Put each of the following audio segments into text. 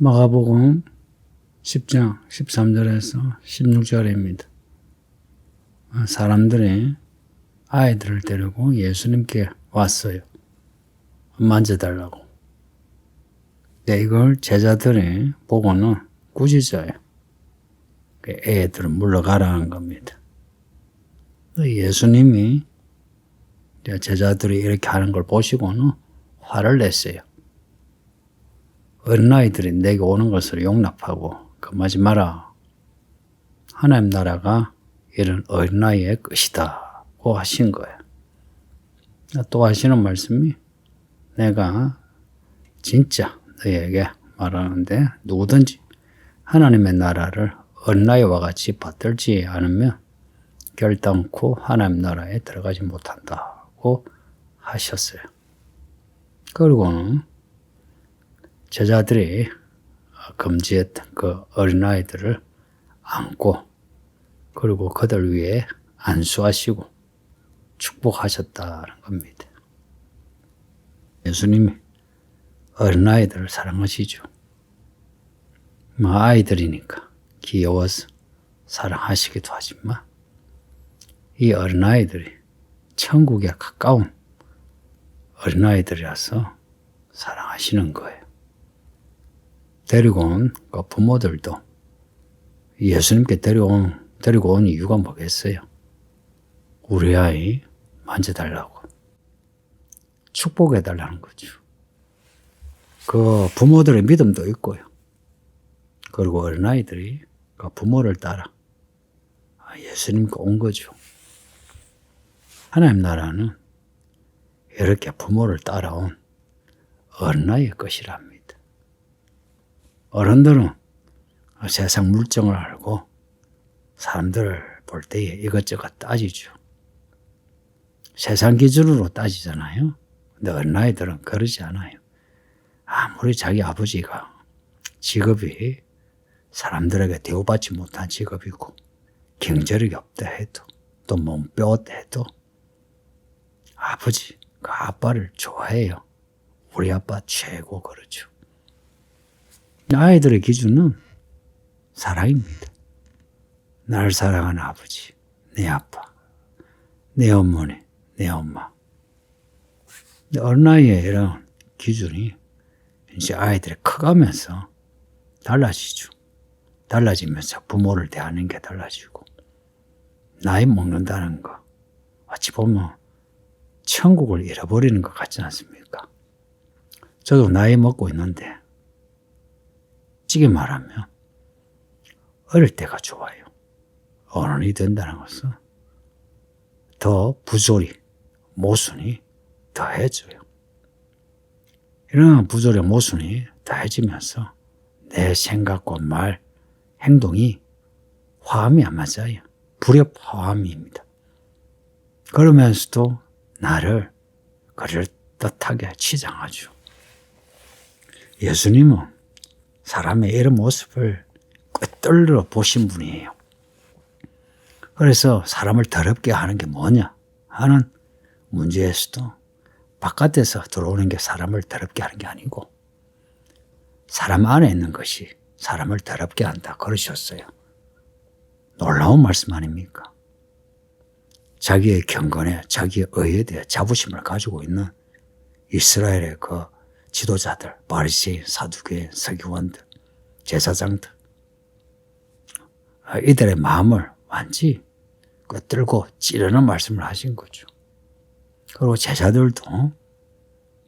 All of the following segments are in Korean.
마가복음 10장 13절에서 16절입니다. 사람들이 아이들을 데리고 예수님께 왔어요. 만져달라고. 이걸 제자들이 보고는 꾸짖어요. 애들은 물러가라는 겁니다. 예수님이 제자들이 이렇게 하는 걸 보시고는 화를 냈어요. 어린아이들이 내게 오는 것을 용납하고 금하지 마라. 하나님 나라가 이런 어린아이의 것이다고 하신 거예요. 또 하시는 말씀이 내가 진짜 너희에게 말하는데 누구든지 하나님의 나라를 어린아이와 같이 받들지 않으면 결단코 하나님 나라에 들어가지 못한다고 하셨어요. 그리고는 제자들이 금지했던 그 어린아이들을 안고 그리고 그들 위에 안수하시고 축복하셨다는 겁니다. 예수님이 어린아이들을 사랑하시죠. 아이들이니까 귀여워서 사랑하시기도 하지만 이 어린아이들이 천국에 가까운 어린아이들이라서 사랑하시는 거예요. 데리고 온 그 부모들도 예수님께 데리고 온 이유가 뭐겠어요? 우리 아이 만져달라고 축복해달라는 거죠. 그 부모들의 믿음도 있고요. 그리고 어린아이들이 그 부모를 따라 예수님께 온 거죠. 하나님 나라는 이렇게 부모를 따라온 어린아이의 것이랍니다. 어른들은 세상 물정을 알고 사람들을 볼 때에 이것저것 따지죠. 세상 기준으로 따지잖아요. 근데 어린아이들은 그러지 않아요. 아무리 자기 아버지가 직업이 사람들에게 대우받지 못한 직업이고 경제력이 없다 해도 또 몸빼었다 해도 아버지, 그 아빠를 좋아해요. 우리 아빠 최고 그러죠. 아이들의 기준은 사랑입니다. 날 사랑하는 아버지, 내 아빠, 내 어머니, 내 엄마. 어린아이의 이런 기준이 이제 아이들이 커가면서 달라지죠. 달라지면서 부모를 대하는 게 달라지고 나이 먹는다는 거 어찌 보면 천국을 잃어버리는 것 같지 않습니까? 저도 나이 먹고 있는데 솔직히 말하면 어릴 때가 좋아요. 어른이 된다는 것은 더 부조리, 모순이 더해져요. 이런 부조리, 모순이 더해지면서 내 생각과 말, 행동이 화음이 안 맞아요. 불협화음입니다. 그러면서도 나를 그럴듯하게 치장하죠. 예수님은 사람의 이런 모습을 꿰뚫려 보신 분이에요. 그래서 사람을 더럽게 하는 게 뭐냐 하는 문제에서도 바깥에서 들어오는 게 사람을 더럽게 하는 게 아니고 사람 안에 있는 것이 사람을 더럽게 한다 그러셨어요. 놀라운 말씀 아닙니까? 자기의 경건에 자기의 의에 대해 자부심을 가지고 있는 이스라엘의 그 지도자들, 바리새인, 사두개인, 서기관들, 제사장들 이들의 마음을 완전히 꿰뚫고 찌르는 말씀을 하신 거죠. 그리고 제자들도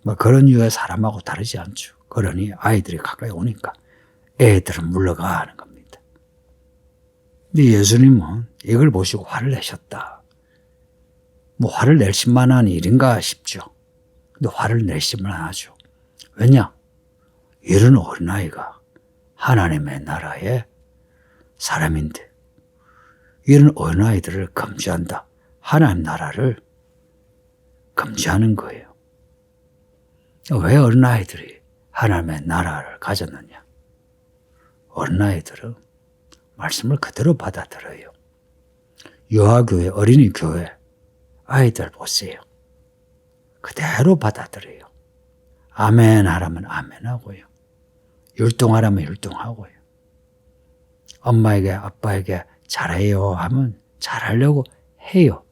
뭐 그런 유의 사람하고 다르지 않죠. 그러니 아이들이 가까이 오니까 애들은 물러가 하는 겁니다. 근데 예수님은 이걸 보시고 화를 내셨다. 뭐 화를 낼 만한 일인가 싶죠. 근데 화를 내시면 하죠. 왜냐? 이런 어린아이가 하나님의 나라의 사람인데 이런 어린아이들을 금지한다. 하나님 나라를 금지하는 거예요. 왜 어린아이들이 하나님의 나라를 가졌느냐? 어린아이들은 말씀을 그대로 받아들여요. 유아교회, 어린이 교회 아이들 보세요. 그대로 받아들여요. 아멘 하라면 아멘 하고요. 율동하라면 율동하고요. 엄마에게 아빠에게 잘해요 하면 잘하려고 해요.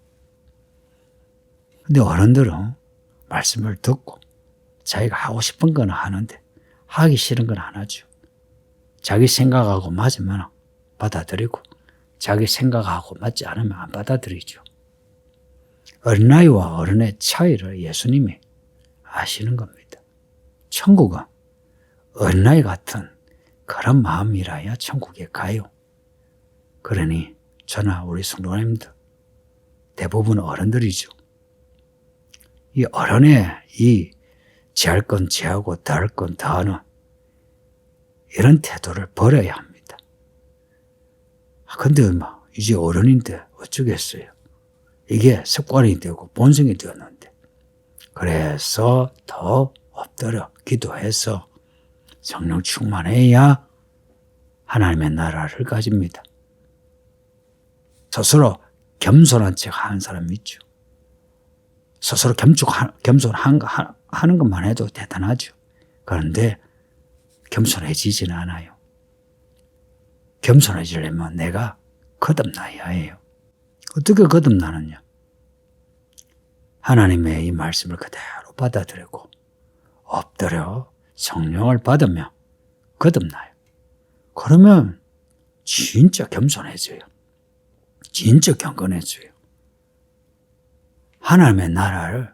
근데 어른들은 말씀을 듣고 자기가 하고 싶은 건 하는데 하기 싫은 건 안 하죠. 자기 생각하고 맞으면 받아들이고 자기 생각하고 맞지 않으면 안 받아들이죠. 어린아이와 어른의 차이를 예수님이 아시는 겁니다. 천국은 어린아이 같은 그런 마음이라야 천국에 가요. 그러니 저나 우리 성도님들 대부분 어른들이죠. 이 어른의 이 제할 건 제하고 더할 건 더하는 이런 태도를 버려야 합니다. 근데 이제 어른인데 어쩌겠어요. 이게 습관이 되고 본성이 되었는데 그래서 더 엎드려 기도해서 성령 충만해야 하나님의 나라를 가집니다. 스스로 겸손한 척 하는 사람이 있죠. 스스로 겸손하는 것만 해도 대단하죠. 그런데 겸손해지지는 않아요. 겸손해지려면 내가 거듭나야 해요. 어떻게 거듭나느냐? 하나님의 이 말씀을 그대로 받아들이고 엎드려 성령을 받으며 거듭나요. 그러면 진짜 겸손해져요. 진짜 경건해져요. 하나님의 나라를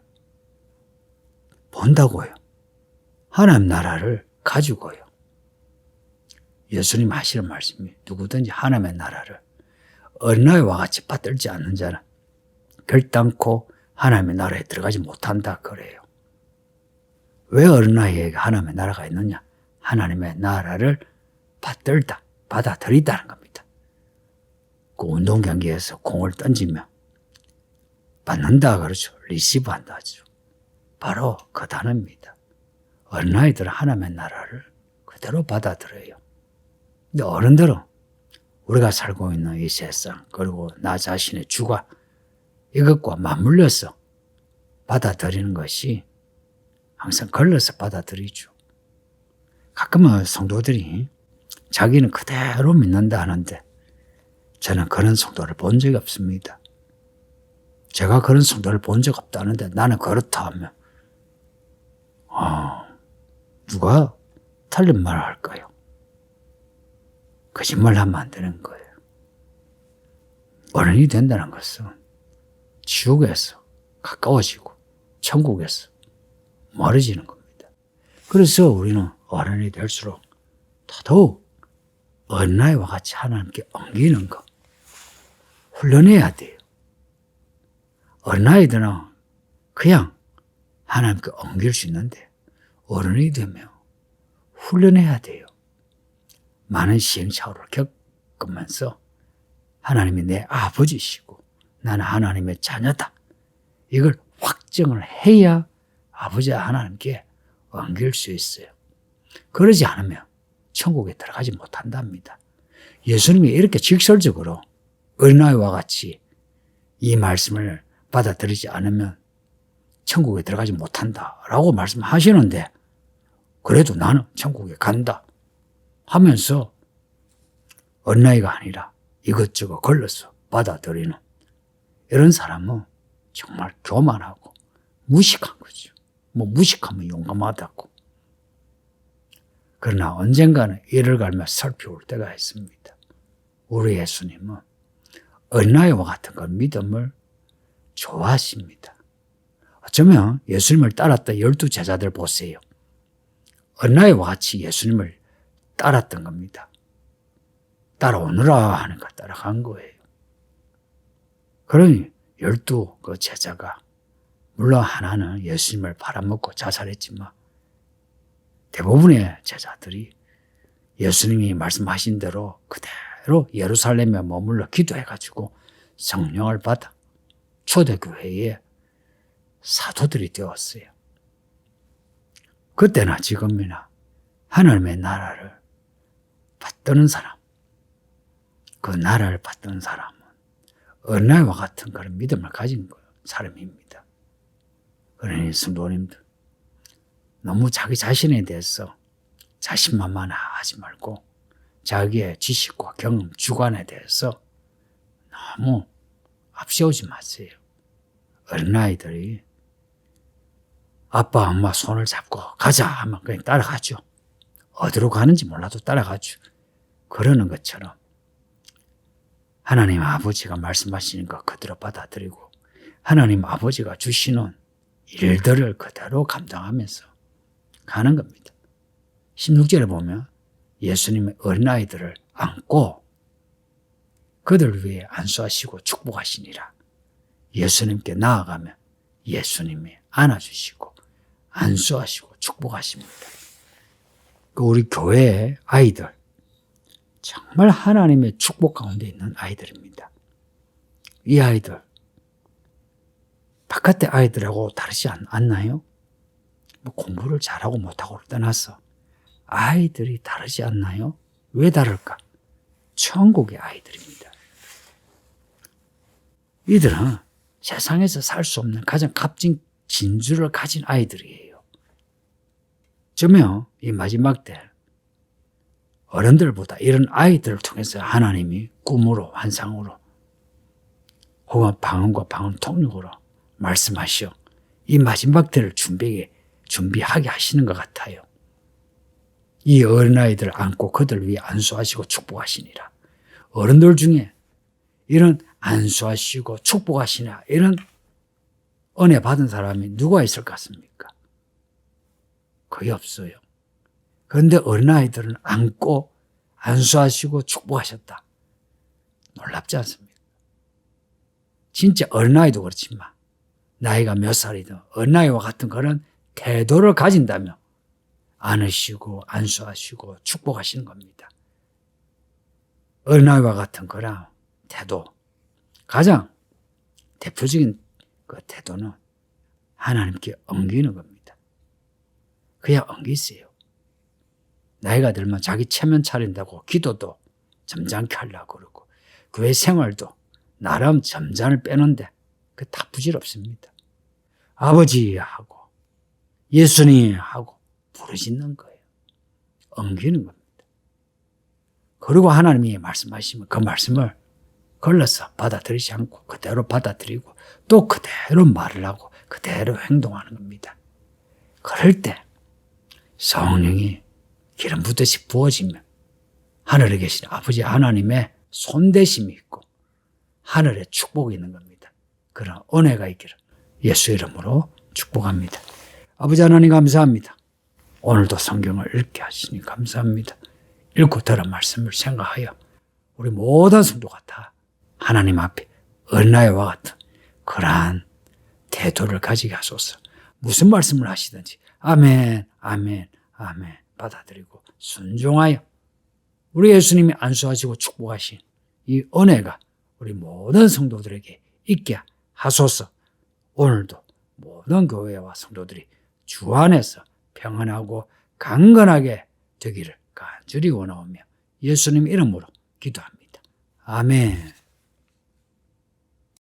본다고요. 하나님 나라를 가지고요. 예수님 하시는 말씀이 누구든지 하나님의 나라를 어린아이와 같이 받들지 않는 자는 결단코 하나님의 나라에 들어가지 못한다 그래요. 왜 어린아이에게 하나님의 나라가 있느냐? 하나님의 나라를 받아들이다는 겁니다. 그 운동 경기에서 공을 던지면 받는다 그러죠. 리시브 한다 하죠. 바로 그 단어입니다. 어린아이들은 하나님의 나라를 그대로 받아들여요. 근데 어른들은 우리가 살고 있는 이 세상 그리고 나 자신의 주가 이것과 맞물려서 받아들이는 것이 항상 걸러서 받아들이죠. 가끔은 성도들이 자기는 그대로 믿는다 하는데 저는 그런 성도를 본 적이 없습니다. 제가 그런 성도를 본 적 없다는데 나는 그렇다 하면 누가 틀린 말을 할까요? 거짓말하면 안 되는 거예요. 어른이 된다는 것은 지옥에서 가까워지고 천국에서 멀어지는 겁니다. 그래서 우리는 어른이 될수록 더더욱 어린아이와 같이 하나님께 엉기는 것 훈련해야 돼요. 어린아이들은 그냥 하나님께 엉길 수 있는데 어른이 되면 훈련해야 돼요. 많은 시행착오를 겪으면서 하나님이 내 아버지시고 나는 하나님의 자녀다. 이걸 확정을 해야 아버지 하나님께 엉길 수 있어요. 그러지 않으면 천국에 들어가지 못한답니다. 예수님이 이렇게 직설적으로 어린아이와 같이 이 말씀을 받아들이지 않으면 천국에 들어가지 못한다라고 말씀하시는데 그래도 나는 천국에 간다 하면서 어린아이가 아니라 이것저것 걸러서 받아들이는 이런 사람은 정말 교만하고 무식한 거죠. 무식하면 용감하다고. 그러나 언젠가는 이를 갈며 살펴올 때가 있습니다. 우리 예수님은 어린아이와 같은 그 믿음을 좋아하십니다. 어쩌면 예수님을 따랐던 12 제자들 보세요. 어린아이와 같이 예수님을 따랐던 겁니다. 따라오느라 하니까 따라간 거예요. 그러니 12 그 제자가 물론 하나는 예수님을 팔아먹고 자살했지만 대부분의 제자들이 예수님이 말씀하신 대로 그대로 예루살렘에 머물러 기도해가지고 성령을 받아 초대교회의 사도들이 되었어요. 그때나 지금이나 하나님의 나라를 받드는 사람, 그 나라를 받드는 사람은 어린아이와 같은 그런 믿음을 가진 사람입니다. 그러니 성도님들 너무 자기 자신에 대해서 자신만만하지 말고 자기의 지식과 경험, 주관에 대해서 너무 앞세우지 마세요. 어린아이들이 아빠, 엄마 손을 잡고 가자 하면 그냥 따라가죠. 어디로 가는지 몰라도 따라가죠. 그러는 것처럼 하나님 아버지가 말씀하시는 거 그대로 받아들이고 하나님 아버지가 주시는 일들을 그대로 감당하면서 가는 겁니다. 16절에 보면 예수님의 어린아이들을 안고 그들을 위해 안수하시고 축복하시니라. 예수님께 나아가면 예수님이 안아주시고 안수하시고 축복하십니다. 우리 교회의 아이들 정말 하나님의 축복 가운데 있는 아이들입니다. 이 아이들 바깥의 아이들하고 다르지 않나요? 뭐 공부를 잘하고 못하고를 떠나서 아이들이 다르지 않나요? 왜 다를까? 천국의 아이들입니다. 이들은 세상에서 살 수 없는 가장 값진 진주를 가진 아이들이에요. 저며 이 마지막 때 어른들보다 이런 아이들을 통해서 하나님이 꿈으로 환상으로 혹은 방언과 방언 통역으로 말씀하시어 이 마지막 때를 준비하게 하시는 것 같아요. 이 어린아이들을 안고 그들 위해 안수하시고 축복하시니라. 어른들 중에 이런 안수하시고 축복하시나 이런 은혜 받은 사람이 누가 있을 것 같습니까? 거의 없어요. 그런데 어린아이들은 안고 안수하시고 축복하셨다. 놀랍지 않습니까? 진짜 어린아이도 그렇지만 나이가 몇 살이든 어린아이와 같은 그런 태도를 가진다면 안으시고 안수하시고 축복하시는 겁니다. 어린아이와 같은 그런 태도, 가장 대표적인 그 태도는 하나님께 엉기는 겁니다. 그냥 엉기세요. 나이가 들면 자기 체면 차린다고 기도도 점잖게 하려고 그러고 교회 생활도 나름 점잖을 빼는데 그 다 부질없습니다. 아버지 하고 예수님 하고 부르짖는 거예요. 엉기는 겁니다. 그리고 하나님이 말씀하시면 그 말씀을 걸러서 받아들이지 않고 그대로 받아들이고 또 그대로 말을 하고 그대로 행동하는 겁니다. 그럴 때 성령이 기름 붓듯이 부어지면 하늘에 계신 아버지 하나님의 손대심이 있고 하늘에 축복이 있는 겁니다. 그런 은혜가 있기를 예수 이름으로 축복합니다. 아버지 하나님 감사합니다. 오늘도 성경을 읽게 하시니 감사합니다. 읽고 들은 말씀을 생각하여 우리 모든 성도가 다 하나님 앞에 어린아이와 같은 그러한 태도를 가지게 하소서. 무슨 말씀을 하시든지 아멘 아멘 아멘 받아들이고 순종하여 우리 예수님이 안수하시고 축복하신 이 은혜가 우리 모든 성도들에게 있게 하소서. 오늘도 모든 교회와 성도들이 주 안에서 평안하고 강건하게 되기를 간절히 원하오며 예수님 이름으로 기도합니다. 아멘.